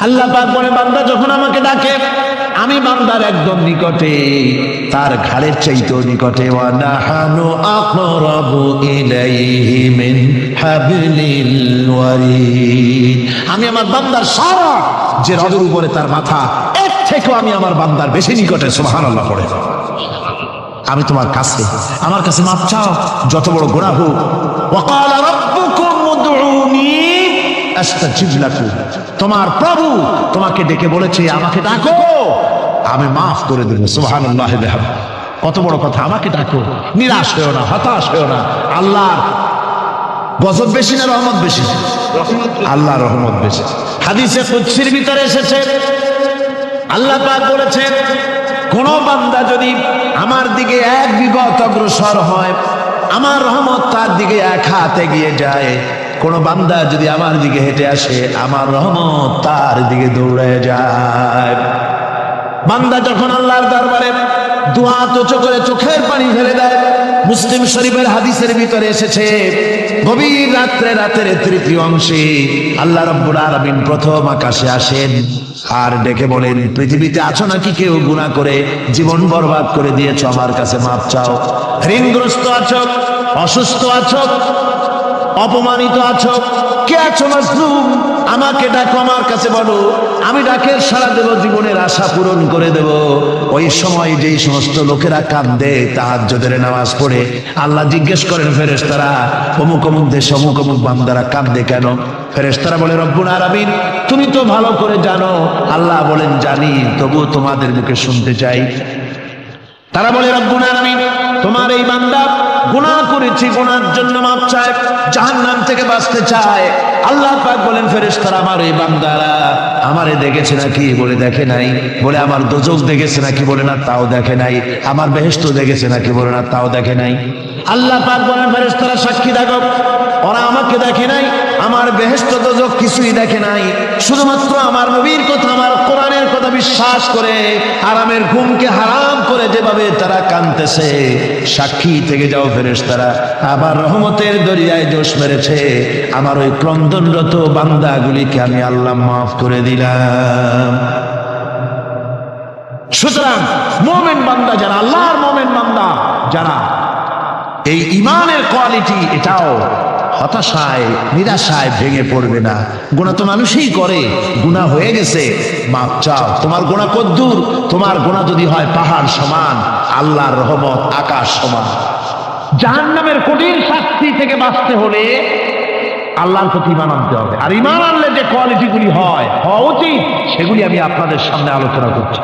আল্লাহ পাক বলে বান্দা যখন আমাকে ডাকে আমি বান্দার একদম নিকটে, তার ঘাড়ের চাইতেও নিকটে। ওয়া নাহানু আকরাবু ইলাইহি মিন হাবলিল ওয়ারিদ। আমি আমার বান্দার সারা যে রগের উপরে তার মাথা, এর থেকেও আমি আমার বান্দার বেশি নিকটে। সুবহানাল্লাহ পড়ে। আমি তোমার কাছে, আমার কাছে মাপ চাও, যত বড় গুনাহ হোক। ওয়া ক্বালা রাব্বুকুম উদউনি আস্তাজিব লাকুম। তোমার প্রভু তোমাকে ডেকে বলেছে আমাকে ডাকো, আমি মাফ করে দেব। সুবহানাল্লাহ। কত বড় কথা, আমাকে ডাকো, নিরাশ হয়েও না, হতাশ হয়েও না। আল্লাহর গজব বেশি না রহমত বেশি? আল্লাহর রহমত বেশি। হাদিসে কুদসির ভিতরে এসেছে, আল্লাহ পাক বলেছেন কোন বান্দা যদি আমার দিকে এক বিগত অগ্রসর হয়, আমার রহমত তার দিকে এক হাত এগিয়ে যায়। কোন বান্দা যদি আমার দিকে হেঁটে আসে, আমার রহমত তার দিকে দৌড়ে যায়। বান্দা যখন আল্লাহর দরবারে দুহাত উঁচু করে চোখের পানি ফেলে দেয়, মুসলিম শরীফের হাদিসের ভিতরে এসেছে গভীর রাত্রে, রাতের তৃতীয় অংশে আল্লাহ রাব্বুল আলামিন প্রথম আকাশে আসেন আর ডেকে বলেন, পৃথিবীতে আছো নাকি কেউ গুনাহ করে জীবন বরবাদ করে দিয়েছো, আমার কাছে মাপ চাও। ঋণগ্রস্ত আছো, অসুস্থ আছো, অপমানিত আছো, কে আছো মাজলুম, আমাকে ডাকো, আমার কাছে বলো, আমি ডাকের সাড়া দেব, জীবনের আশা পূরণ করে দেব। ওই সময় যেই সমস্ত লোকেরা কাঁদে তাহাজ্জুদের নামাজ পড়ে, আল্লাহ জিজ্ঞেস করেন ফেরেশতারা, অমুক অমুক দেশ অমুক অমুক বান্দারা কাঁদে কেন? ফেরেশতারা বলে রব্বুল আলামিন তুমি তো ভালো করে জানো। আল্লাহ বলেন জানি, তবু তোমাদের মুখে শুনতে চাই। তারা বলে রব্বুল আলামিন তোমার এই বান্দা গুনাহ করেছে, গুনার জন্য মাপ চায়, জাহান্নাম থেকে বাঁচতে চায়। আল্লাহ পাক বলেন ফেরেশতারা আমার এই বান্দারা আমারে দেখেছে নাকি? বলে দেখে নাই। বলে আমার দোজখ দেখেছে নাকি? বলে না, তাও দেখে নাই। আমার বেহেশত দেখেছে নাকি? বলে না, তাও দেখে নাই। আল্লাহ পাক বলেন ফেরেশতারা সাক্ষী থাকো, ওরা আমাকে দেখে নাই, আমার বেহেশত দোজখ কিছুই দেখে নাই, শুধুমাত্র আমার নবীর কথা, আমার কোরআনের কথা বিশ্বাস করে আরামের ঘুমকে হারাম করে যেভাবে তারা কাঁদতেছে, সাক্ষী থেকে যাও ফেরেশতারা, আবার রহমতের দরিয়ায় জোশ মেরেছে আমার ওই ক্রন্দনরত বান্দাগুলিকে আমি আল্লাহ মাফ করে দিলাম। সুতরাং মুমিন বান্দা যারা, আল্লাহর মুমিন বান্দা যারা, এই ঈমানের কোয়ালিটি, এটাও হতাশায় নিরাশায় ভেঙে পড়বে না। গুনাহ তো মানুষই করে, গুনাহ হয়ে গেছে মাপ চাও। তোমার গুনাহ কদ্দূর? তোমার গুনাহ যদি হয় পাহাড় সমান, আল্লাহর রহমত আকাশ সমান। জাহান্নামের কঠিন শাস্তি থেকে বাঁচতে হলে আল্লাহর প্রতি ঈমান আনতে হবে। আর ঈমান আনলে যে কোয়ালিটিগুলি হওয়া উচিত, সেগুলি আমি আপনাদের সামনে আলোচনা করছি।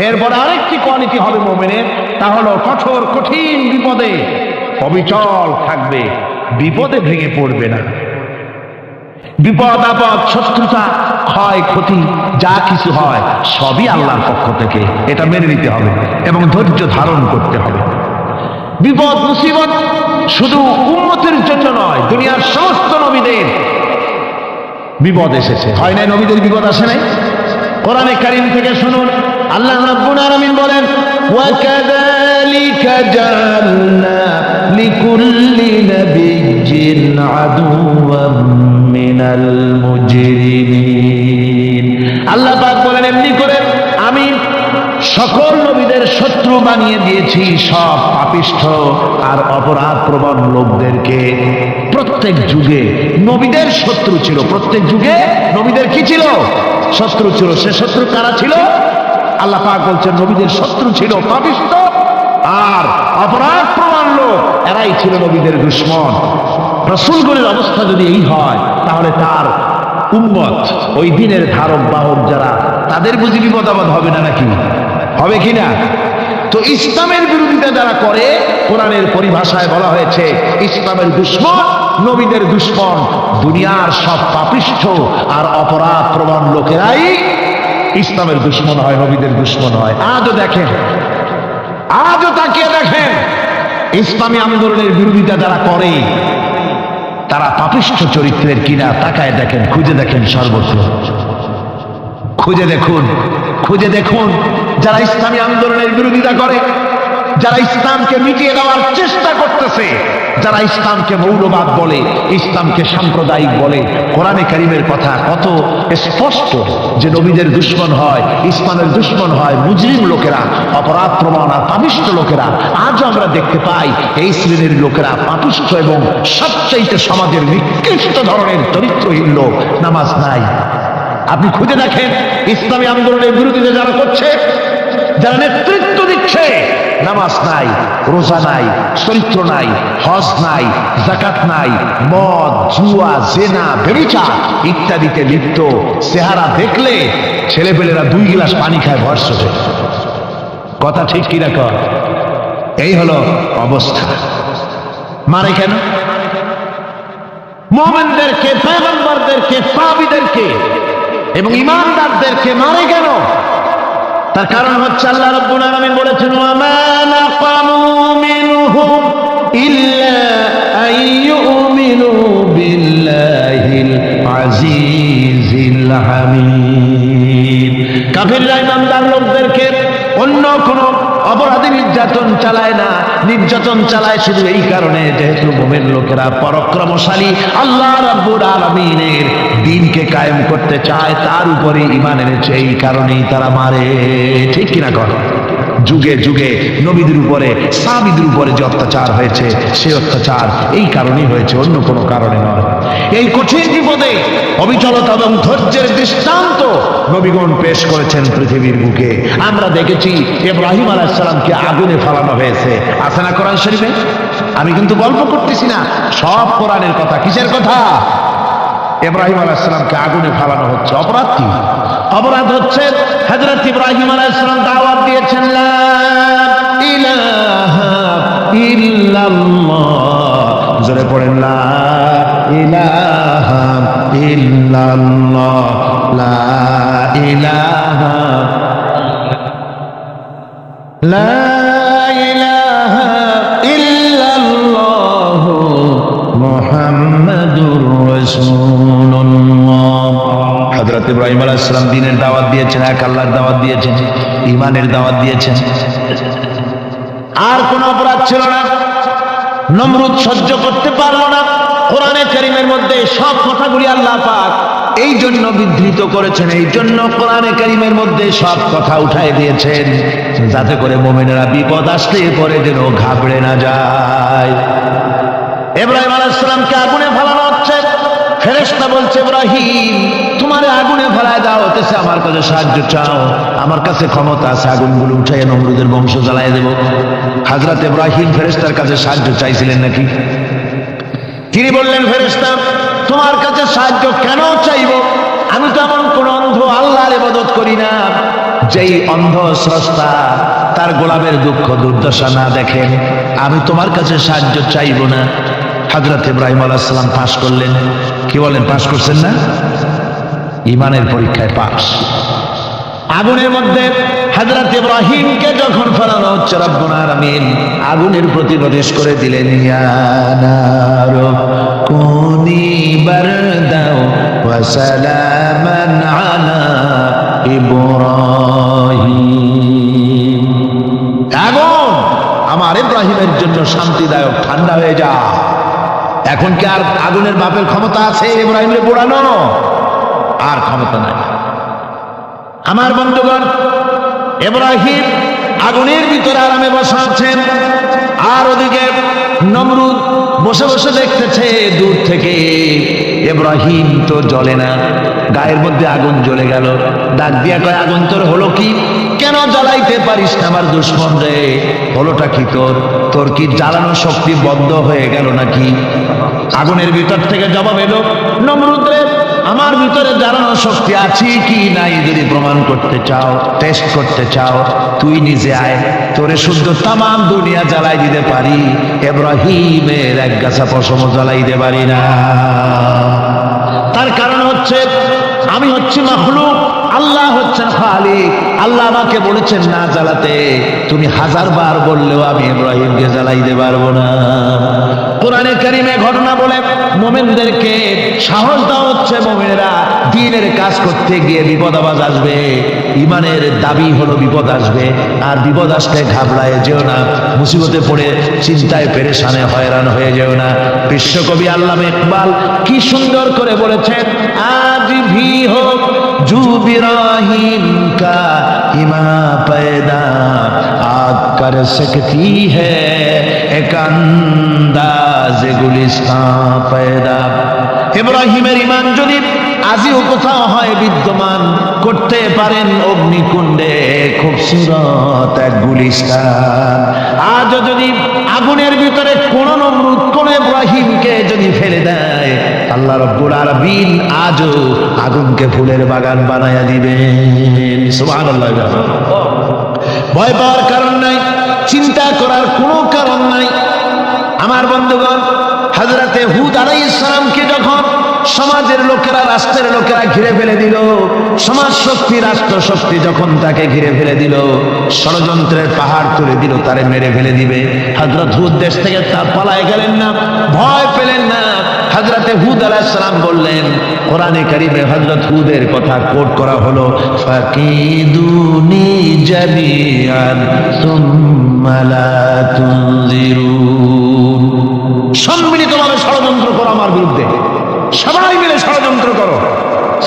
এরপরে আরেকটি কোয়ালিটি হবে মুমিনের, তা হলো কঠোর কঠিন বিপদে অবিচল থাকবে, বিপদে ভেঙে পড়বে না। বিপদ আপদ, শত্রুতা, ক্ষয় ক্ষতি যা কিছু হয় সবই আল্লাহর পক্ষ থেকে, এটা মেনে নিতে হবে এবং ধৈর্য ধারণ করতে হবে। বিপদ মুসিবত শুধু উম্মতের জন্য নয়, দুনিয়ার সমস্ত নবীদের বিপদ এসেছে, হয় নাই? নবীদের বিপদ আসে নাই? কোরআনে কারীম থেকে শুনুন, আল্লাহ রাব্বুল আলামিন বলেন, ওয়া কাযালিকা জাআলনা লিকুল্লি নাবিয়্যিন আদুওয়াম মিনাল মুজরিমিন। আল্লাহ পাক বলেন এমনি করে আমি সকল নবীদের শত্রু বানিয়ে দিয়েছি, সব পাপিষ্ঠ আর অপরাধ প্রবণ লোকদেরকে। প্রত্যেক যুগে নবীদের শত্রু ছিল, প্রত্যেক যুগে নবীদের কি ছিল? শত্রু ছিল। সে শত্রু কারা ছিল? আল্লাহ পাক বলছেন নবীদের শত্রু ছিল পাপিষ্ঠ আর অপরাধ প্রবণ লোক, এরাই ছিল নবীদের দুশমন। রাসূলগণের অবস্থা যদি এই হয়, তাহলে তার উম্মত, ওই দিনের ধারক বাহক যারা, তাদের বুঝি বিপদ আপদ হবে না নাকি? হবে কিনা? তো ইসলামের বিরোধিতা যারা করে, কোরআনের পরিভাষায় বলা হয়েছে ইসলামের দুশমন, নবীদের দুশমন। দুনিয়ার সব পাপিষ্ঠ আর অপরাধ প্রবণ লোকেরাই ইসলামের দুশমন হয়, নবীদের দুশমন হয়। আজও দেখেন, আজও তাকিয়ে দেখেন, ইসলামী আন্দোলনের বিরোধিতা যারা করে তারা পাপিষ্ঠ চরিত্রের কিনা, তাকায় দেখেন, খুঁজে দেখেন, সর্বত্র খুঁজে দেখুন, খুঁজে দেখুন। যারা ইসলামী আন্দোলনের বিরোধিতা করে, যারা ইসলামকে মিটিয়ে দেওয়ার চেষ্টা করতেছে, যারা ইসলামকে মৌলবাদ বলে, ইসলামকে সাম্প্রদায়িক বলে। কোরআনে কারীমের কথা কত স্পষ্ট যে নবীদের দুশমন হয়, ইসলামের দুশমন হয় মুজরিম লোকেরা, অপরাধ প্রবণ আর পাপিষ্ঠ লোকেরা। আজও আমরা দেখতে পাই এই শ্রেণীর লোকেরা পাপিষ্ঠ এবং সবচাইতে সমাজের নিকৃষ্ট ধরনের চরিত্রহীন লোক। নামাজ নাই। আপনি খুঁজে দেখেন ইসলামী আন্দোলনের বিরোধীরা যারা করছে, যারা নেতৃত্ব দিচ্ছে, নামাজ নাই, রোজা নাই, চরিত্র নাই, হজ নাই, যাকাত নাই, মদ, জুয়া, জেনা, ব্যভিচার ইত্যাদিতে লিপ্ত। চেহারা দেখলে ছেলেপেলেরা 2 গিলাস পানি খায় ভরসে। কথা ঠিক কি না? এই হলো অবস্থা। মারে কেন? মুমিনদেরকে, পয়গম্বরদেরকে, সাহাবীদেরকে এবং ঈমানদারদেরকে মারে কেন? তার কারণ হচ্ছে আল্লাহ রাব্বুল আলামিন বলেছেন, ওয়া মা নাকামু মিনহুম ইল্লা আইয়ুমিনু বিল্লাহিল আজিজিল হামিদ। কাফিররা ঈমানদার লোকদেরকে অন্য কোন অপরাধী নির্যাতন চালায় না, নির্যাতন চালায় শুধু এই কারণে যেহেতু মুমিন লোকেরা পরাক্রমশালী, আল্লাহ রাব্বুল আলামিনের দ্বীনকে কায়েম করতে চায়, তার উপরে ঈমান এনেছে, এই কারণেই তারা মারে। ঠিক কিনা কর? যুগে যুগে নবীদের উপরে, সাহাবীদের উপরে যে অত্যাচার হয়েছে, সেই অত্যাচার এই কারণেই হয়েছে, অন্য কোনো কারণে নয়। এই কঠিন বিপদে অবিচলতা এবং ধৈর্যের দৃষ্টান্ত নবীগণ পেশ করেছেন পৃথিবীর বুকে। আমরা দেখেছি ইব্রাহিম আলাইহিস সালামকে আগুনে ফেলানো হয়েছে, আছে না কোরআন শরীফে? আমি কিন্তু গল্প করতেছি না, সব কোরআনের কথা। কিসের কথা? ইব্রাহিম আলাইহিস সালামকে আগুনে ফেলানো হচ্ছে। অপরাধ কি? অপরাধ হচ্ছে হযরত ইব্রাহিম আলাইহিস সালাম দাওয়াত দিয়েছেন, লা ইলাহা ইল্লাল্লাহ। জোরে পড়েন, লা ইলাহা ইল্লাল্লাহ, লা ইলাহা, লা ইলাহা ইল্লাল্লাহ মুহাম্মাদুর রাসূলুল্লাহ। হযরত ইব্রাহিম আলাইহিস সালাম দ্বীনের দাওয়াত দিয়েছেন, এক আল্লাহর দাওয়াত দিয়েছেন, ঈমানের দাওয়াত দিয়েছেন। আর কোন অপরাধ ছিল না। নমরুদ সহ্য করতে পারল না। কোরআনে কারীমের মধ্যে সব কথাগুলি আল্লাহ পাক এই জন্য বিধৃত করেছেন, এই জন্য কোরআনে কারীমের মধ্যে সব কথা উঠায় দিয়েছেন, যাতে করে মুমিনেরা বিপদ আসলে পরে যেন ঘাবড়ে না যায়। ইব্রাহিম আলাইহিস সালামকে আগুনে ফেলানো হচ্ছে। ফেরেশতা বলছে, ইব্রাহিম তোমারে আগুনে ফেলায় দেওয়া হতেছে, আমার কাছে সাহায্য চাও, আমার কাছে ক্ষমতা আছে, আগুনগুলো উঠাইয়া নমরুদের বংশ জ্বালায় দেব। হযরত ইব্রাহিম ফেরেশতার কাছে সাহায্য চাইছিলেন নাকি? তিনি বললেন, ফেরেশতা তোমার কাছে সাহায্য কেন চাইব? আমি তো এমন কোন অন্ধ আল্লাহর ইবাদত করি না যেই অন্ধ স্রষ্টা তার গোলামের দুঃখ দুর্দশা না দেখেন। আমি তোমার কাছে সাহায্য চাইব না। হযরত ইব্রাহিম আলাইহিস সালাম পাশ করলেন। কি বলেন, পাশ করছেন না? ঈমানের পরীক্ষায় পাশ। আগুনের মধ্যে হযরত ইব্রাহিমকে যখন ফেলানো হচ্ছে, রব্বুল আলামিন আগুনের প্রতি নির্দেশ করে দিলেন, ইয়া নারু কুনি বারদাও ওয়া সালামান আলা ইব্রাহিম। আগুন আমার ইব্রাহিমের জন্য শান্তিদায়ক, ঠান্ডা হয়ে যা। এখন কি আর আগুনের বাপের ক্ষমতা আছে ইব্রাহিমকে পোড়ানো? আর ক্ষমতা নাই। আমার বন্ধুগণ, ইব্রাহিম আগুনের ভিতরে আরামে বসে আছেন, আর ওদিকে নমরুদ বসে বসে দেখতেছে দূর থেকে। ইব্রাহিম তো জ্বলে না, গায়ের মধ্যে আগুন জ্বলে গেল। ডাক দিয়া কয়, আগুন তোর হলো কি? কেন জ্বালাইতে পারিস না আমার দুশমন রে? হলোটা কি তোর? তোর কি জ্বালানোর শক্তি বন্ধ হয়ে গেল নাকি? আগুনের ভিতর থেকে জবাব এলো, নমরুদ রে, আমার ভিতরে জ্বালানোর শক্তি আছে কি নাই যদি প্রমাণ করতে চাও, টেস্ট করতে চাও, তুই নিজে আয়, তোরে শুদ্ধ তামাম দুনিয়া জ্বালাই দিতে পারি, ইব্রাহিমের এক গাছা পশম জ্বালাই দিতে পারি না। তার কারণ হচ্ছে আমি হচ্ছি মাখলুক, আল্লাহ হচ্ছেন খালিক। আল্লাহ আমাকে বলেছেন না জ্বালাতে, তুমি 1000 বার বললেও আমি ইব্রাহিমকে জ্বালাইতে পারবো না। কোরআনে কারিমে ঘটনা বলে মুমিনদেরকে সাহস দেওয়া হচ্ছে। মুমিনেরা দ্বীনের কাজ করতে গিয়ে বিপদ আবাজ আসবে, ইমানের দাবি হলো বিপদ আসবে, আর বিপদ আসলে ঘাবড়ায় যেও না, মুসিবতে পড়ে চিন্তায় পেরেশানে হয়রান হয়ে যেও না। বিশ্বকবি আল্লামা ইকবাল কি সুন্দর করে বলেছেন, আজ ভি হোক জু বিরাহিম কা ইমা पैदा आग कर सकती है एक अंदाज गुलिस्तां पैदा। ইব্রাহিমের ঈমান যদি আজিও কোথাও হয় বিদ্যমান, করতে পারেন অগ্নিকুণ্ডে খুবসুরত এক গুলিস্তান। আজ যদি আগুনের ভিতরে কোন নমরুদ কোন ইব্রাহিমকে যদি ফেলে দেয়, আল্লাহ রাব্বুল আলামিন আজও আগুনকে ফুলের বাগান বানায়া দিবেন। সুবহানাল্লাহ। ভয় পাওয়ার কারণ নাই, চিন্তা করার কোনো কারণ নাই। আমার বন্ধুগণ, হযরতে হুদ আলাইহিস সালামকে যখন সমাজের লোকেরা, রাষ্ট্রের লোকেরা ঘিরে ফেলে দিল, সমাজ শক্তি, রাষ্ট্র শক্তি যখন তাকে ঘিরে ফেলে দিল, ষড়যন্ত্রের পাহাড় তুলে দিল, তারে মেরে ফেলে দিবে, হযরত হুদ দেশ থেকে তা পালায় গেলেন না, ভয় পেলেন না। হযরতে হুদ আলাইহিস সালাম বললেন, কোরআনে কারিমে হযরত হুদের কথা কোট করা হলো, ফাকিদুনি জামিআন সুম্মা লা তুনজিরুন। সম্মিলিতভাবে ষড়যন্ত্র করো আমার বিরুদ্ধে, সবাই মিলে ষড়যন্ত্র করো,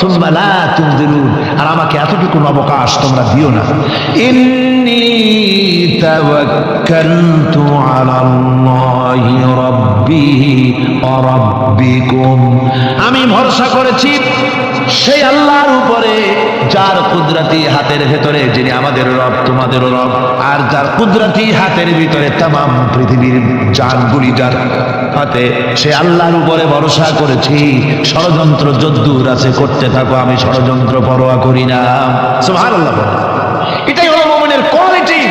সুম্মা লা তুনজিরুন, আর আমাকে এতটুকু অবকাশ তোমরা দিও না। ইন্নী তাওয়াক্কালতু আলাল্লাহি রাব্বি ওয়া রাব্বিকুম, আমি ভরসা করেছি সেই আল্লাহর উপরে যার কুদরতি হাতের ভেতরে, যিনি আমাদের রব তোমাদেরও রব, আর যার কুদরতি হাতের ভিতরে তামাম পৃথিবীর জানগুলি যার হাতে, সে আল্লাহর উপরে ভরসা করেছি। ষড়যন্ত্র যদ্দূর আছে করতে থাকো, আমি ষড়যন্ত্র পরোয়া করি না। সুবহানাল্লাহ। এটাই হলো মুমিনের কোয়ালিটি।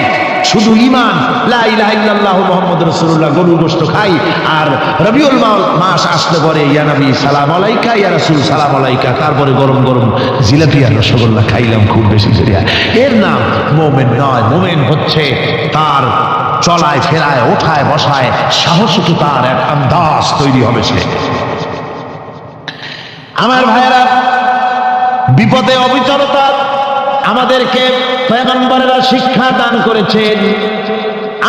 শুধু ঈমান, লা ইলাহা ইল্লাল্লাহ মুহাম্মাদুর রাসূলুল্লাহ, গরুর গোশত খাই, আর রবিউল মাস আসলে পরে ইয়া নবী সালাম আলাইকা, ইয়া রাসূল সালাম আলাইকা, তারপরে গরম গরম জিলাপি আর রসগোল্লা খাইলাম খুব বেশি করিয়া, এর নাম মুমিন নয়। মুমিন হচ্ছে তার চলায় ফেরায়, ওঠায় বসায় সাহসী, তার এক আন্দাজ তৈরি হবে সে। আমার ভাইয়েরা, বিপদে অবিচলতা আমাদেরকে পয়গম্বরেরা শিক্ষা দান করেছেন।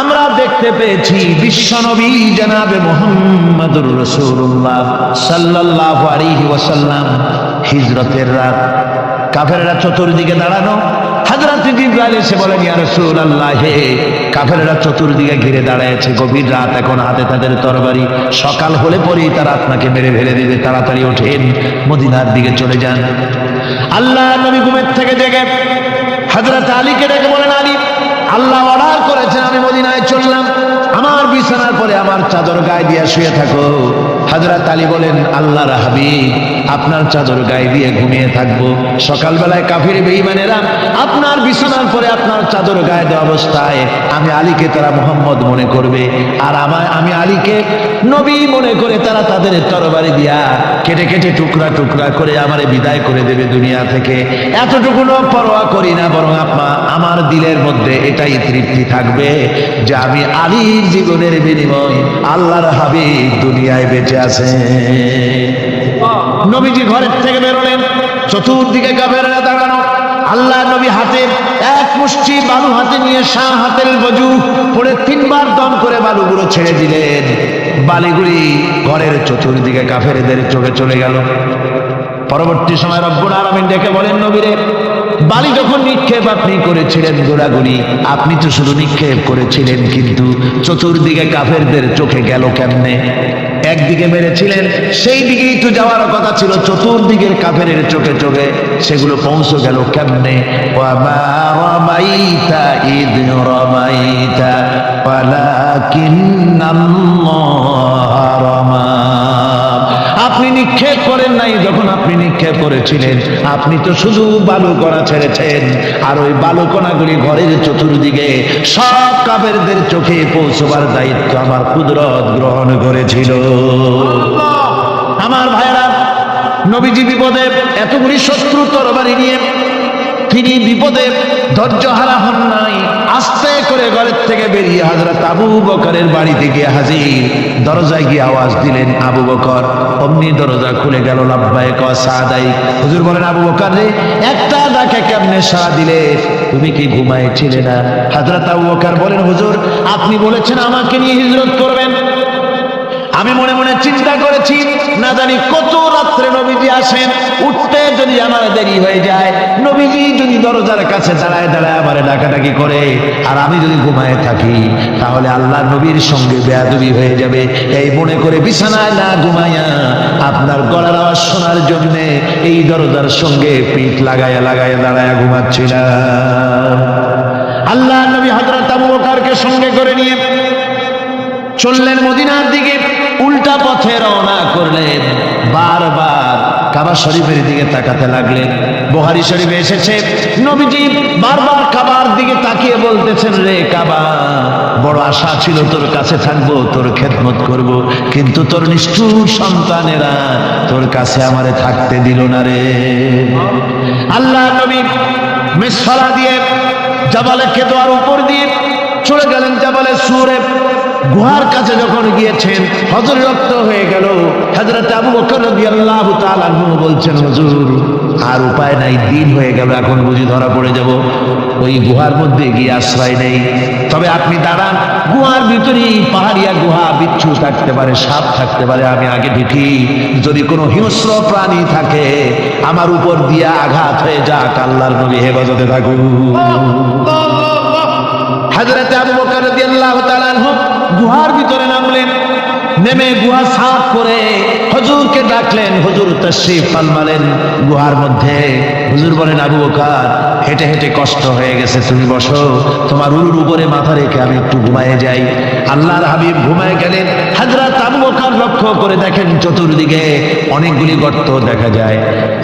আমরা দেখতে পেয়েছি বিশ্বনবী জনাবে মুহাম্মদুর রাসূলুল্লাহ সাল্লাল্লাহু আলাইহি ওয়াসাল্লাম হিজরতের রাত, কাফেররা চতুর্দিকে দাঁড়ানো, হযরত জিবরাইল এসে বলেন, ইয়া রাসূলুল্লাহ, হে কাফেররা চতুর্দিকে ঘিরে দাঁড়ায়ছে, গভীর রাত, এখন হাতে তাদের তরবারি, সকাল হলে পরেই তারা আপনাকে মেরে ফেলে দিবে, তাড়াতাড়ি ওঠেন, মদিনার দিকে চলে যান। আল্লাহ নবী ঘুমের থেকে জেগে হযরত আলীকে ডেকে বলেন, আলী, আল্লাহ অর্ডার করেছেন আমি মদিনায় চললাম, আমার বিছানার পরে আমার চাদর গায়ে দিয়ে শুয়ে থাকো। হযরত আলী বলেন, আল্লাহর হাবিব, আপনার চাদর গায়ে দিয়ে ঘুমিয়ে থাকবো, সকালবেলায় কাফির বেঈমানেরা আপনার বিছানার পরে আপনার চাদর গায়ে দেওয়া অবস্থায় আমি আলীকে তারা মুহাম্মদ মনে করবে, আর আমি আলীকে নবী মনে করে তারা তাদের তরবারি দিয়া কেটে কেটে টুকরা টুকরা করে আমারে বিদায় করে দেবে দুনিয়া থেকে। এতটুকুনো পরোয়া করি না, বরং আমার দিলের মধ্যে এটাই তৃপ্তি থাকবে যে আমি আলীর জীবনের বিনিময় আল্লাহর হাবিব দুনিয়ায় বেঁচে আছে। নবীজি ঘরের থেকে বেরোলেন, চতুর্দিকে কাফেররা দাঁড়ানো, আল্লাহ নবী হাতে এক মুষ্টি বালু হাতে নিয়ে শাহ হাতের বজু পড়ে 3 বার দম করে বালুগুলো ছেড়ে দিলেন। বালিগুলি ঘরের চতুর্দিকে কাফেরদের চোখে চলে গেল। পরবর্তী সময় রব্বুল আলামিন ডেকে বলেন, নবীরে, বালি যখন নিক্ষেপ আপনি করেছিলেন গোড়াগুড়ি, আপনি তো শুধু নিক্ষেপ করেছিলেন, কিন্তু চতুর্দিকে কাফেরদের চোখে গেল কেমনে? একদিকে মেরেছিলেন, সেই দিকেই তো যাওয়ার কথা ছিল, চতুর্দিকের কাফেরের চোখে চোখে সেগুলো পৌঁছে গেল কেমনে? ওয়ামা রামাইতা ইদ রামাইতা ওয়ালাকিন্নাল্লাহ রামা। আপনি নিক্ষেপ করেন নাই, যখন আপনি নিক্ষেপ করেছিলেন আপনি তো শুধু বালুকণা ছেড়েছেন, আর ওই বালুকণাগুলি ঘরের চতুর্দিকে সব কাফেরদের চোখে পৌঁছবার দায়িত্ব আমার কুদরত গ্রহণ করেছিল। আমার ভাইরা, নবীজি বিপদে এতগুলি শত্রু তরবারি নিয়ে তিনি বিপদে ধৈর্য হারা হন নাই, আস্তে করে ঘরের থেকে বেরিয়ে হযরত আবু বকরের বাড়িতে গিয়ে হাজির। দরজায় গিয়ে আওয়াজ দিলেন আবু বকর, অমনি দরজা খুলে গেল। লাব্বাইক ওয়া সাদাইক। হুজুর বলেন আবু বকর রে, একটা ডাকে কেমনে সাড়া দিলে? তুমি কি ঘুমাইছিলে না? হযরত আবু বকর বলেন হুজুর, আপনি বলেছেন আমাকে নিয়ে হিজরত করবেন, আমি মনে মনে চিন্তা করেছি না জানি কত রাত্রে নবীজি আসেন, উঠতে যদি আমার দেরি হয়ে যায়, নবীজি যদি দরজার কাছে দাঁড়ায় দাঁড়ায় আমার ডাকাডাকি করে আর আমি যদি ঘুমায় থাকি, তাহলে আল্লাহ নবীর সঙ্গে বেয়াদবি হয়ে যাবে। এই মনে করে বিছানায় না ঘুমাইয়া আপনার গলার আওয়াজ শোনার জন্য এই দরজার সঙ্গে পিঠ লাগাইয়া লাগাইয়া দাঁড়ায় ঘুমাচ্ছিলাম। আল্লাহ নবী হযরত আবু বকরকে সঙ্গে করে নিয়ে চললেন মদিনার দিকে। উল্টা পথে রওনা করলেন। বারবার কাবা শরীফের দিকে তাকাতে লাগলেন। বুখারী শরীফে এসেছে, নবীজি বারবার কাবার দিকে তাকিয়ে বলতেছেন, রে কাবা, বড় আশা ছিল তোর কাছে থাকবো, তোর খেদমত করব, কিন্তু তোর নিষ্ঠুর সন্তানেরা তোর কাছে আমারে থাকতে দিল না রে। আল্লাহ নবী মিসফালা দিয়ে জাবালে কেদোয়ার উপর দিয়ে চলে গেলেন জাবালে সুরে। গুহার কাছে যখন গিয়েছেন, হযর রক্ত হয়ে গেল। হযরত আবু বকর রাদিয়াল্লাহু তাআলা আনহু বলছেন, হুজুর আর উপায় নাই, দিন হয়ে গেল, এখন বুঝি ধরা পড়ে যাব, ওই গুহার মধ্যে গিয়ে আশ্রয় নেই। তবে আপনি দাঁড়ান, গুহার ভিতরেই পাহাড়িয়া গুহা, বিচ্ছু থাকতে পারে, সাপ থাকতে পারে, আমি আগে ঢুকি, যদি কোনো হিংস্র প্রাণী থাকে আমার উপর দিয়া আঘাত হয়ে যাক, আল্লাহর নবী হেফাজতে থাকুন। হযরত আবু বকর রাদিয়াল্লাহু তাআলা আনহু গুহার ভিতরে নামলেন। নেমে গুহা সাফ করে হুজুরকে ডাকলেন। হুজুর তাশরীফ ফরমালেন গুহার মধ্যে। হুজুর বলেন, আবু বকর, হেঁটে হেঁটে কষ্ট হয়ে গেছে, তুমি বসো, তোমার উরুর উপরে মাথা রেখে আমি একটু ঘুমায়ে যাই। আল্লাহর হাবিব ঘুমায় গেলেন। হযরত আবু বকর লক্ষ্য করে দেখেন চতুর্দিকে অনেকগুলি গর্ত দেখা যায়।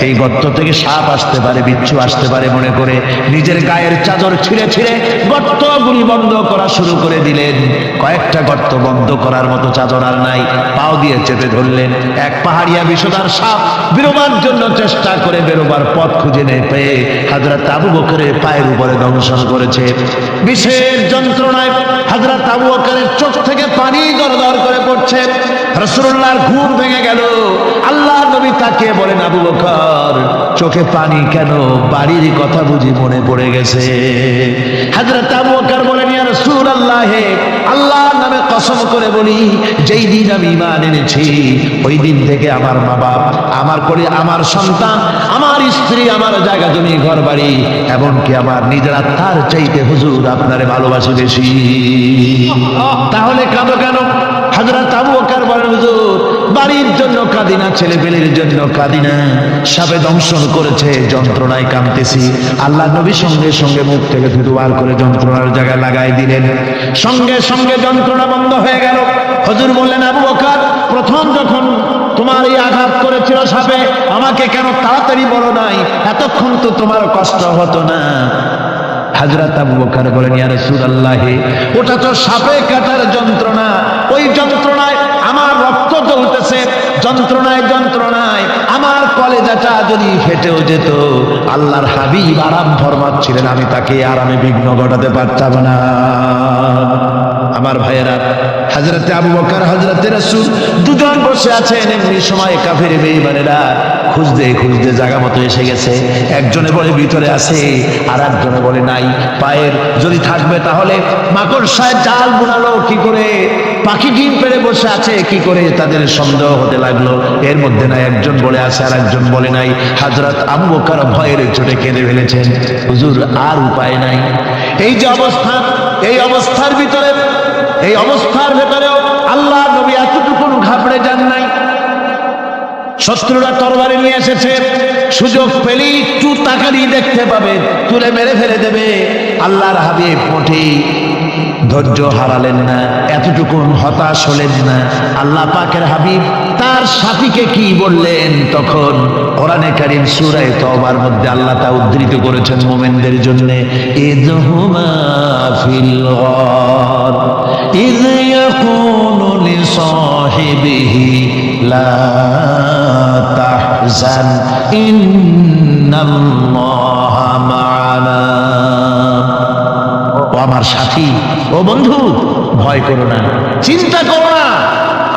এই গর্ত থেকে সাপ আসতে পারে, বিচ্ছু আসতে পারে মনে করে নিজের গায়ের চাদর ছিঁড়ে ছিঁড়ে গর্তগুলি বন্ধ করা শুরু করে দিলেন। কয়েকটা গর্ত বন্ধ করার মতো চাদর আর নাই, পাও দিয়ে চেপে ধরলেন। এক পাহাড়িয়া বিষধর সাপ বেরোবার জন্য চেষ্টা করে বেরোবার পথ খুঁজে নেই পেয়ে হযরত আবু বকরের পায়ের উপরে দংশন করেছে। বিশেষ যন্ত্রণায় হযরত আবু বকরের চোখ থেকে পানি দরদর করে পড়ছে। রাসূলুল্লাহর ঘুম ভেঙে গেল। আল্লাহ নবী তাকিয়ে বলেন, আবু বকর, চোখে পানি কেন? বাড়ির কথা বুঝি মনে পড়ে গেছে? হযরত আবু বকর বলেন, ইয়া রাসূলুল্লাহ, আল্লাহর নামে কসম করে বলি, যেই দিন আমি ঈমান এনেছি ওই দিন থেকে আমার মা বাপ, আমার করে আমার সন্তান, আমার স্ত্রী, আমার জায়গা জমি ঘর বাড়ি, এমনকি আমার নিজের আত্মার চাইতে হুজুর আপনারে ভালোবাসি বেশি। তাহলে কাঁদো কেন? হযরত আবু বকর বলেন, হুজুর বাড়ির জন্য কাঁদি না, ছেলে পেলের জন্য কাঁদি না, সাপে দংশন করেছে, যন্ত্রণায় কাঁদতেছি। আল্লাহ নবী সঙ্গে সঙ্গে মুখ থেকে থুতু বার করে যন্ত্রণার জায়গায় লাগাই দিলেন। সঙ্গে সঙ্গে যন্ত্রণা বন্ধ হয়ে গেল। হুজুর বললেন, আবু বকর, প্রথম যখন তোমার এই আঘাত করেছিল সাপে, আমাকে কেন তাড়াতাড়ি বলো নাই? এতক্ষণ তো তোমার কষ্ট হতো না। হযরত আবু বকর বলেন, ইয়া রাসূলুল্লাহ, ওটা তো সাপে কাটার যন্ত্রণা, ওই যন্ত্রণায় আমার রক্ত জ্বলতেছে, যন্ত্রণায় যন্ত্রণায় আমার কলেজাটা যদি ফেটেও যেত। আল্লাহর হাবিব আরাম ফরমাচ্ছিলেন, আমি তাকে আরামে বিঘ্ন ঘটাতে পারতাম না। আমার ভাইয়েরা, হযরতে আবু বকর, হযরতে রাসূল দুজন বসে আছেন। এমনি সময় কাফের বেঈমানেরা খুঁজতে খুঁজতে জায়গা মতো এসে গেছে। একজনে বলে ভিতরে আছে, আর একজনে বলে নাই। পায়ের যদি থাকবে তাহলে মাকড়সায় জাল বুনালো কি করে, পাখি ডিম পেড়ে বসে আছে কি করে, তাদের সন্দেহ হতে লাগলো। এর মধ্যে নাই একজন বলে আছে আর একজন বলে নাই। হযরত আবু বকর ভয়ের চোটে কেঁদে ফেলেছেন, হুজুর আর উপায় নাই। এই যে অবস্থা, এই অবস্থার ভিতরে, এই অবস্থার ভেতরেও আল্লাহ নবী এতটুকু ঘাবড়ে যান নাই। শত্রুরা তরবারি নিয়ে এসেছে, সুযোগ পেলেই একটু তাকালি দেখতে পাবে, তুলে মেরে ফেলে দেবে। আল্লাহর হাবিব মোটেই ধৈর্য হারালেন না, এতটুকু হতাশ হলেন না। আল্লাহ পাকের হাবিব তার সাথীকে কি বললেন? তখন কোরআনে কারীম সূরা তাওবার মধ্যে আল্লাহ তা উদ্ধৃত করেছেন মুমিনদের জন্য, ইযহুমা ফিল গার ইয ইয়াকুনু লিসাহিবিহি লা তাহজান ইন্নাল্লাহা মা'ানা। আমার সাথী। ও বন্ধু, ভয় করো না, চিন্তা করো না,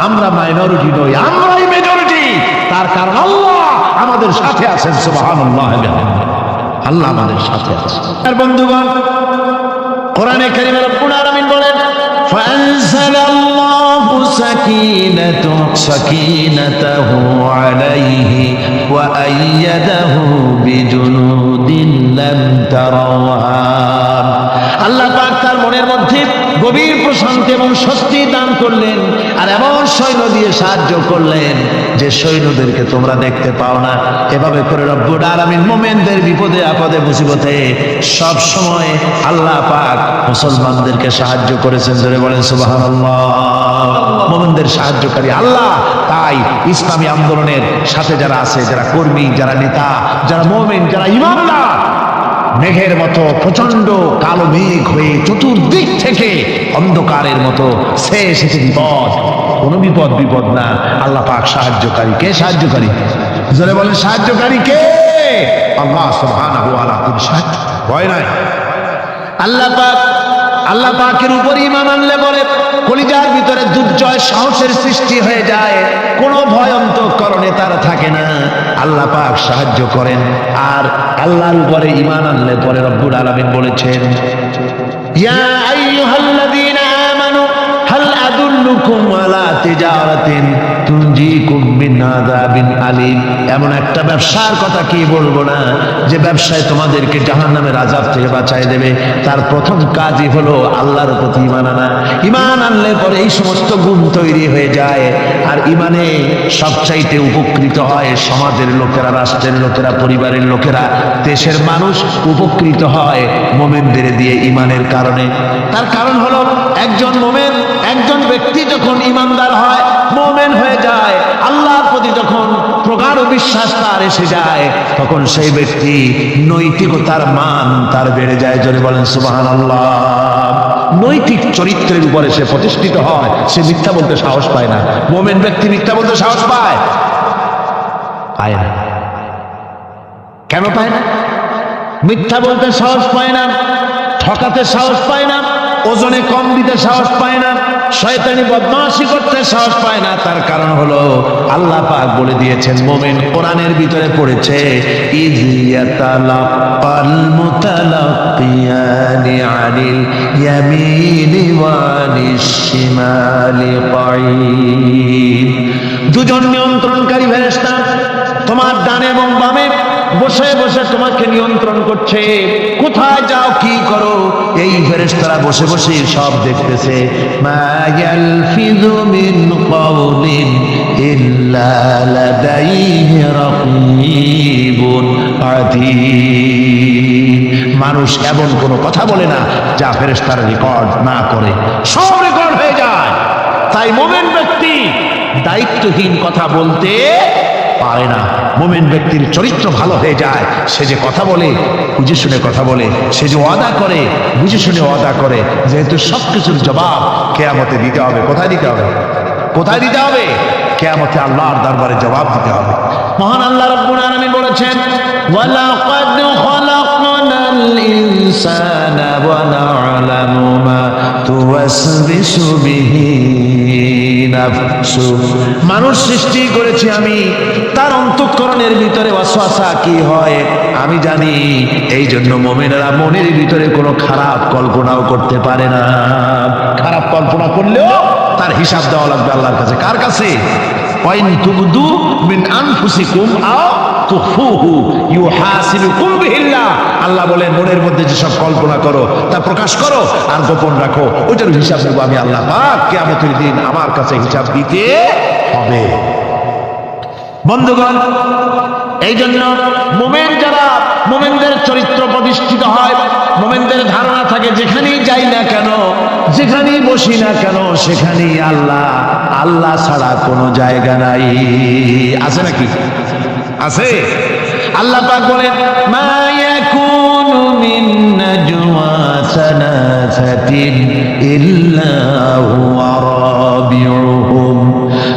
আমরা মাইনরিটি নই, আমরাই মেজরিটি। তার কারণ আল্লাহ আমাদের সাথে আছেন। সুবহানাল্লাহ, আল্লাহ আমাদের সাথে আছেন। আর বন্ধুগণ, কোরআনে কারীমে রব্বুল আলামিন বলেন, ফাআনজালাল্লাহু সাকিনাতাহু আলাইহি ওয়া আইয়াদাহু বিজুনুদিন লাম তারাওহা। আল্লাহ পাক তার মনের মধ্যে গভীর প্রশান্তি এবং স্বস্তি দান করলেন, আর এমন সৈন্য দিয়ে সাহায্য করলেন যে সৈন্যদেরকে তোমরা দেখতে পাও না। এভাবে করে রব্বুল আলামিন মুমিনদের বিপদে আপদে মুসিবতে সব সময় আল্লাহ পাক মুসলমানদেরকে সাহায্য করেছেন। জোরে বলেন সুবহানাল্লাহ। মুমিনদের সাহায্যকারী আল্লাহ। তাই ইসলামী আন্দোলনের সাথে যারা আছে, যারা কর্মী, যারা নেতা, যারা মুমিন, যারা ঈমানদার, মেঘের মতো প্রচন্ড কালো মেঘ হয়ে চতুর্দিক থেকে অন্ধকারের মতো সে এসেছে বিপদ। কোন বিপদ না, আল্লাহ পাক সাহায্যকারী। কে সাহায্যকারী? জোরে বলেন, সাহায্যকারী কে? আল্লাহ সুবহানাহু ওয়া তাআলা। তিনি সাহায্য, ভয় নাই। আল্লাহ পাকের উপর ঈমান আনলে পরে কলিজার ভিতরে দুর্জয় সাহসের সৃষ্টি হয়ে যায়, কোনো ভয় অন্তঃকরণে তার থাকে না। আল্লাহ পাক সাহায্য করেন। আর আল্লাহর উপরে ঈমান আনলে পরে রব্বুল আলামিন বলেছেন, ইয়া আইয়ুহাল্লাযীনা আমানু হাল আদুল্লুকুম আলা তিজারাতিন তুনজিকুম মিন আযাবিন আলীম। এমন একটা ব্যবসার কথা কি বলবো না, যে ব্যবসায় তোমাদেরকে জাহান্নামের আযাব থেকে বাঁচায় দেবে। তার প্রথম কাজই হলো আল্লাহর প্রতি ঈমান আনা। ঈমান আনলে পরে এই সমস্ত গুণ তৈরি হয়ে যায়। আর ঈমানে সবচাইতে উপকৃত হয় সমাজের লোকেরা, রাষ্ট্রের লোকেরা, পরিবারের লোকেরা, দেশের মানুষ উপকৃত হয় মুমিনদের দিয়ে ঈমানের কারণে। তার কারণ হলো একজন মুমিন, একজন ব্যক্তি যখন ঈমানদার হয়, মুমিন হয়ে যায়, আল্লাহর প্রতি যখন প্রগাঢ় বিশ্বাস তার এসে যায়, তখন সেই ব্যক্তি নৈতিকতার মান তার বেড়ে যায়। জোরে বলেন সুবহানাল্লাহ। নৈতিক চরিত্রের উপরে সে প্রতিষ্ঠিত হয়, সে মিথ্যা বলতে সাহস পায় না। মুমিন ব্যক্তি মিথ্যা বলতে সাহস পায় না। কেন পায় না? মিথ্যা বলতে সাহস পায় না, ঠকাতে সাহস পায় না, ওজনে কম দিতে সাহস পায় না, শয়তানি বদমাশি করতে সাহস পায় না। তার কারণ হলো আল্লাহ পাক বলে দিয়েছেন, মুমিন কোরআনের ভিতরে পড়েছে, ইয ইয়াতালাক্কাল মুতালাক্কিয়ানি আনিল ইয়ামিনি ওয়া আনিশ শিমালি কাঈদ। দুজন নিয়ন্ত্রণকারী ফেরেশতা তোমার ডানে এবং বামে বসে বসে তোমাকে নিয়ন্ত্রণ করছে। কোথায় যাও, কি করো, এই ফেরেশতারা বসে বসে সব দেখতেছে। মা ইয়ালফিযু মিন কাওলিন ইল্লা লাদাইহি রাকীবুন আতীদ। মানুষ এমন কোনো কথা বলে না যা ফেরেশতারা রেকর্ড না করে, সব রেকর্ড হয়ে যায়। তাই মুমিন ব্যক্তি দায়িত্বহীন কথা বলতে পারে না। মুমিন ব্যক্তির চরিত্র ভালো হয়ে যায়। সে যে কথা বলে বুঝে শুনে কথা বলে, সে যে ওয়াদা করে বুঝে শুনে ওয়াদা করে। যেহেতু সবকিছুর জবাব কিয়ামতে দিতে হবে। কোথায় দিতে হবে? কোথায় দিতে হবে? কিয়ামতে আল্লাহর দরবারে জবাব দিতে হবে। মহান আল্লাহ রাব্বুল আলামিন বলেছেন, ওয়ালাকাদ খালাকনাল ইনসানা ওয়া না'লামু মা তুওয়াসবিসু বিহি নাফসু। মানুষ সৃষ্টি করেছি আমি, তার অন্তঃকরণের ভিতরে ওয়াসওয়াসা কি হয় আমি জানি। এই জন্য মুমিনেরা মনের ভিতরে কোনো খারাপ কল্পনাও করতে পারে না। খারাপ কল্পনা করলেও তার হিসাব দেওয়া লাগবে আল্লাহর কাছে। কার কাছে? ওয়াইন তুবদু মিন আনফুসিকুম আও তুখফুহু ইউহাসিবুকুম বিহিল্লাহ। আল্লাহ বলেন, মনের মধ্যে যেসব কল্পনা করো তা প্রকাশ করো আর গোপন রাখো, ওইটার হিসাব দেব আমি আল্লাহ পাক। কিয়ামতের দিন আমার কাছে হিসাব দিতে হবে। বন্ধুগণ, এই জন্য মুমিন যারা, মুমিনদের চরিত্র প্রতিষ্ঠিত হয়, মুমিনদের ধারণা থাকে যেখানেই যাই না কেন, যেখানেই বসি না কেন, সেখানেই আল্লাহ, আল্লাহ ছাড়া কোনো জায়গা নাই। আছে নাকি? আছে। আল্লাহ পাক বলেন, মা ইয়াকুনু মিন নাজওয়া সালাসাতিন ইল্লা হুয়া রাবিউহুম।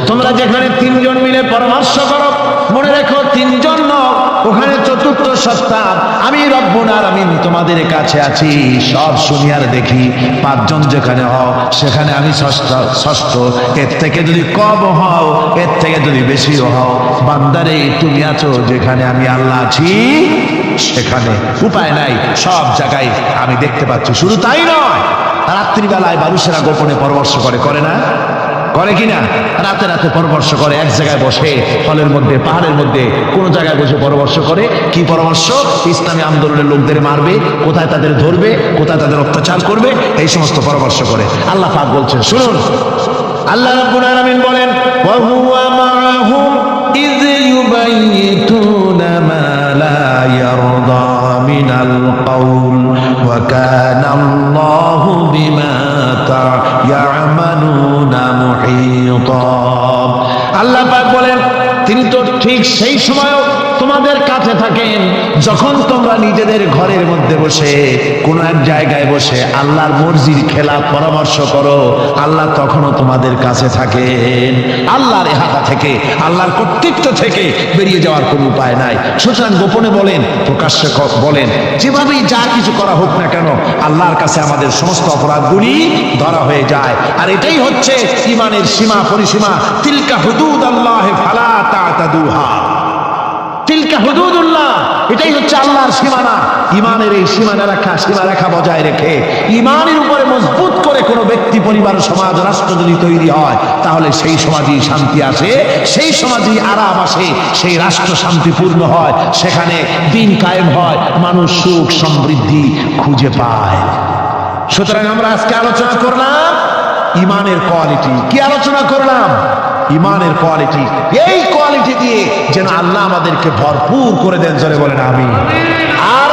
তোমরা যেখানে তিনজন মিলে পরামর্শ করো, মনে রেখো তিনজন নয়, ওখানে চতুর্থ চতুর্থ সত্তা আমি রব্বুল আলামিন তোমাদের কাছে আছি, সব শুনি আর দেখি। পাঁচজন যেখানে হও সেখানে আমি ষষ্ঠ, এর থেকে যদি কম হও, এর থেকে যদি বেশিও হও, বান্দারে তুমি আছো যেখানে আমি আল্লাহ আছি সেখানে। উপায় নাই, সব জায়গায় আমি দেখতে পাচ্ছি। শুধু তাই নয়, রাত্রিবেলায় মানুষেরা গোপনে পরামর্শ করে না? করে কিনা? রাতে রাতে পরামর্শ করে, এক জায়গায় বসে ফলের মধ্যে, পাহাড়ের মধ্যে, কোন জায়গায় বসে পরামর্শ করে। কি পরামর্শ? ইসলামী আন্দোলনের লোকদের মারবে, কোথায় তাদের ধরবে, কোথায় তাদের অত্যাচার করবে, এই সমস্ত পরামর্শ করে। আল্লাহ পাক বলছেন, শুনুন, আল্লাহ রাব্বুল আলামিন বলেন, ওয়া হুয়া মাআহুম ইয ইউবাইতুনা মা লা ইয়ারদা মিনাল কাউল ওয়া কানা আল্লাহু বিমা ইয়ামালুনা মুহীতা। আল্লাহ পাক বলেন, তিনি তো ঠিক সেই সময়ও তোমাদের কাছে থাকেন যখন তোমরা নিজেদের ঘরের মধ্যে বসে কোন এক জায়গায় বসে আল্লাহর মর্জির খেলাফ পরামর্শ করো, আল্লাহ তখনও তোমাদের কাছে থাকেন। আল্লাহর এহাতা থেকে, আল্লাহর কর্তৃত্ব থেকে বেরিয়ে যাওয়ার কোনো উপায় নাই। সুতরাং গোপনে বলেন, প্রকাশ্যে বলেন, যেভাবেই যা কিছু করা হোক না কেন, আল্লাহর কাছে আমাদের সমস্ত অপরাধগুলি ধরা হয়ে যায়। আর এটাই হচ্ছে ঈমানের সীমা পরিসীমা। তিলকা হুদুদাল্লাহি ফালা তা'তাদুহা, তিলকা হুদুদুল্লাহ, এটাই হচ্ছে আল্লাহর সীমানা। ঈমানের এই সীমারেখা বজায় রেখে ঈমানের উপরে মজবুত করে কোনো ব্যক্তি, পরিবার, সমাজ, রাষ্ট্র যদি তৈরি হয়, তাহলে সেই সমাজেই শান্তি আসে, সেই সমাজেই আরাম আসে, সেই রাষ্ট্র শান্তিপূর্ণ হয়, সেখানে দিন কায়েম হয়, মানুষ সুখ সমৃদ্ধি খুঁজে পায়। সুতরাং আমরা আজকে আলোচনা করলাম ঈমানের কোয়ালিটি। কি আলোচনা করলাম? ঈমানের কোয়ালিটি। এই কোয়ালিটি দিয়ে যেন আল্লাহ আমাদেরকে ভরপুর করে দেন, জোরে বলেন আমিন। আর